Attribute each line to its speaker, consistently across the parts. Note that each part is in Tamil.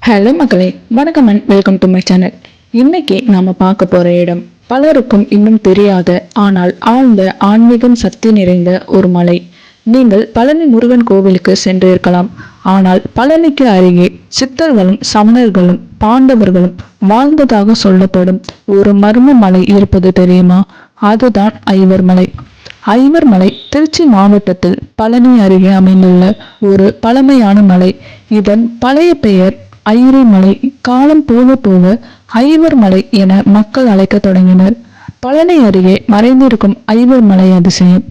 Speaker 1: ஹலோ மக்களே, வணக்கம் and welcome to my channel. இன்னைக்கு நாம பார்க்க போற இடம் பலருக்கும் இன்னும் தெரியாத ஆனால் ஆழ்ந்த ஆன்மீகம் சக்தி நிறைந்த ஒரு மலை. நீங்கள் பழனி முருகன் கோவிலுக்கு சென்று இருக்கலாம். ஆனால் பழனிக்கு அருகே சித்தர்களும் சமணர்களும் பாண்டவர்களும் வாழ்ந்ததாக சொல்லப்படும் ஒரு மர்ம மலை இருப்பது தெரியுமா? அதுதான் ஐவர் மலை. ஐவர் மலை திருச்சி மாவட்டத்தில் பழனி அருகே அமைந்துள்ள ஒரு பழமையான மலை. இதன் பழைய பெயர் ஐயரி மலை. காலம் போக போக ஐவர் மலை என மக்கள் அழைக்க தொடங்கினர். பழனி அருகே மறைந்திருக்கும் ஐவர் மலை அதிசயம்.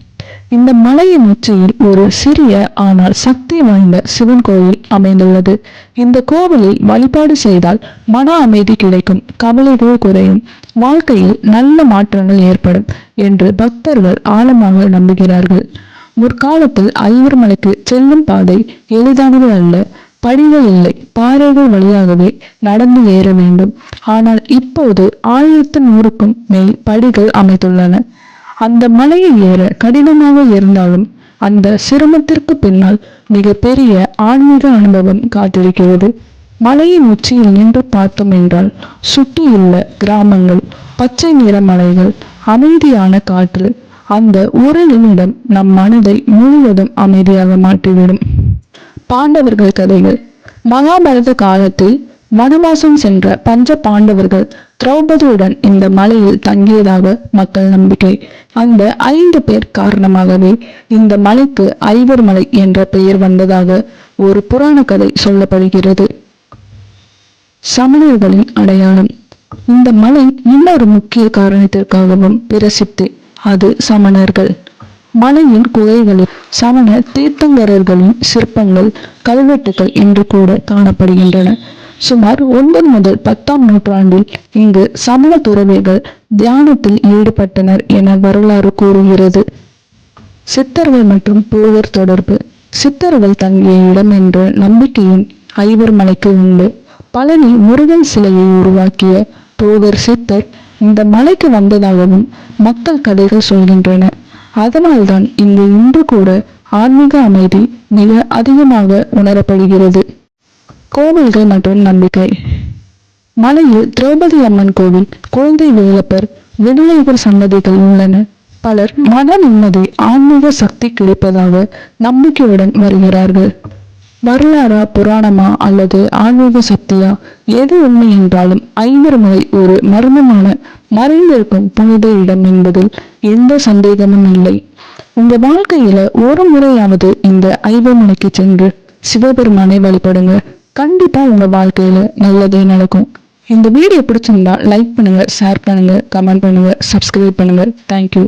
Speaker 1: இந்த மலையின் உச்சியில் ஒரு சிறிய ஆனால் சக்தி வாய்ந்த சிவன் கோயில் அமைந்துள்ளது. இந்த கோவிலில் வழிபாடு செய்தால் மன அமைதி கிடைக்கும், கவலைகள் குறையும், வாழ்க்கையில் நல்ல மாற்றங்கள் ஏற்படும் என்று பக்தர்கள் ஆழமாக நம்புகிறார்கள். முற்காலத்தில் ஐவர் மலைக்கு செல்லும் பாதை எளிதானது அல்ல. படிகள் இல்லை, பாறைகள் வழியாகவே நடந்து ஏற வேண்டும். ஆனால் இப்போது 1100க்கும் மேல் படிகள் அமைத்துள்ளன. அந்த மலையை ஏற கடினமாக இருந்தாலும் அந்த சிரமத்திற்கு பின்னால் மிக பெரிய ஆன்மீக அனுபவம் காத்திருக்கிறது. மலையின் உச்சியில் நின்று பார்த்தோம் என்றால் சுற்றியுள்ள கிராமங்கள், பச்சை நிற மலைகள், அமைதியான காற்று, அந்த ஒரு நிமிடம் நம் மனதை முழுவதும் அமைதியாக மாற்றிவிடும். பாண்டவர்கள் கதைகள். மகாபாரத காலத்தில் வனவாசம் சென்ற பஞ்ச பாண்டவர்கள் திரௌபதியுடன் இந்த மலையில் தங்கியதாக மக்கள் நம்பிக்கை. அந்த 5 பேர் காரணமாகவே இந்த மலைக்கு ஐவர் மலை என்ற பெயர் வந்ததாக ஒரு புராண கதை சொல்லப்படுகிறது. சமணர்களின் அடையாளம். இந்த மலை இன்னொரு முக்கிய காரணத்திற்காகவும் பிரசித்தி. அது சமணர்கள். மலையின் குகைகளில் சமண தீர்த்தங்கரர்களின் சிற்பங்கள், கல்வெட்டுகள் என்று கூட காணப்படுகின்றன. சுமார் 9 முதல் 10ஆம் நூற்றாண்டில் இங்கு சமண துறவிகள் தியானத்தில் ஈடுபட்டனர் என வரலாறு கூறுகிறது. சித்தர்கள் மற்றும் போகர் தொடர்பு. சித்தர்கள் தங்கிய இடம் என்ற நம்பிக்கையும் ஐவர் மலைக்கு உண்டு. பழனி முருகன் சிலையை உருவாக்கிய போகர் சித்தர் இந்த மலைக்கு வந்ததாகவும் மக்கள் கதைகள் சொல்கின்றன. அதனால்தான் இங்கு இன்று கூட ஆன்மீக அமைதி மிக அதிகமாக உணரப்படுகிறது. கோவில்கள் மற்றும் நம்பிக்கை. மலையில் திரௌபதி அம்மன் கோவில், குழந்தை வேலப்பர், விநாயகர் சன்னதிகள் உள்ளன. பலர் மன நிம்மதி, ஆன்மீக சக்தி கிடைப்பதாக நம்பிக்கையுடன் வருகிறார்கள். வரலாறா, புராணமா அல்லது ஆன்மீக சக்தியா, எது உண்மை என்றாலும் ஐவர் மலை ஒரு மர்மமான மறைந்திருக்கும் புனித இடம் என்பதில் எந்த சந்தேகமும் இல்லை. உங்க வாழ்க்கையில ஒரு முறையாவது இந்த ஐவர் மலைக்கு சென்று சிவபெருமானை வழிபடுங்க. கண்டிப்பா உங்க வாழ்க்கையில நல்லதே நடக்கும். இந்த வீடியோ பிடிச்சிருந்தா லைக் பண்ணுங்க, ஷேர் பண்ணுங்க, கமெண்ட் பண்ணுங்க, சப்ஸ்கிரைப் பண்ணுங்க. தேங்க்யூ.